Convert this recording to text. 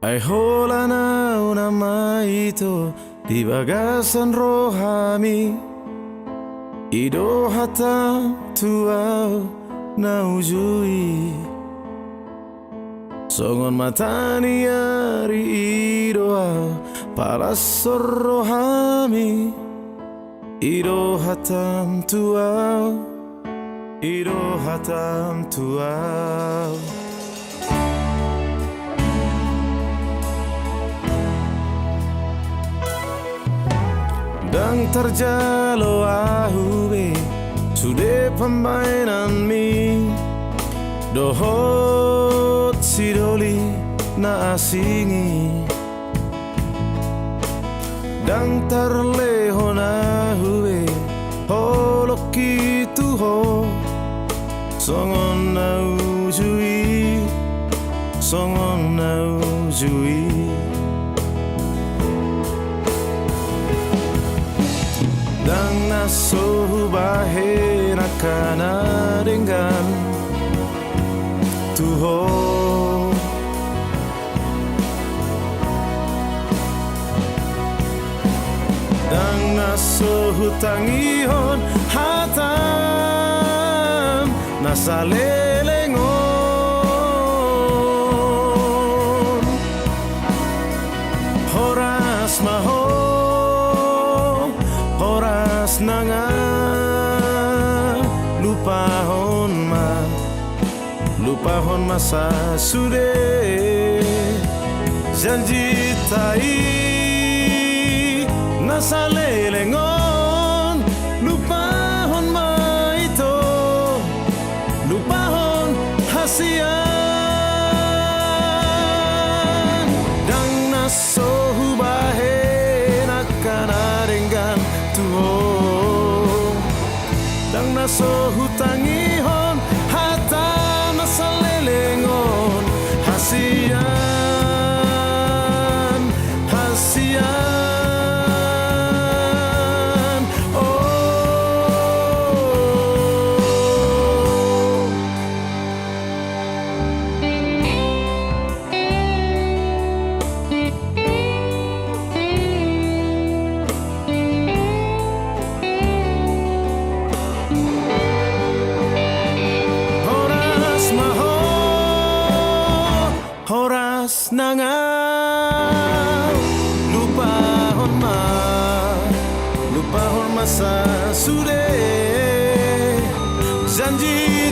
Ay hola na nama ito di bagasan rohami Ido hata tuau na ujui Songon matani ari idoa palasor rohami Ido hatam tuau Ido hatam tuau Dan terjalo ahube sudah pemainan mi dohot sidoli na asingi Dan terleho ahube holoki tuho songon na ujui songon na ujui Dan naso bahe nakana dengan Tuho Dan naso hutangihon hatam nasalelengon Horas maho Horas nanga lupahon masa sudah janji tai nasalelengon lupahon ma ito lupahon hasian dan nasohu bahe nakana dengan Tuhan dan nasohu tangihon hata nasalelengon hasian hasian Horas nanga lupahon masa sudah janji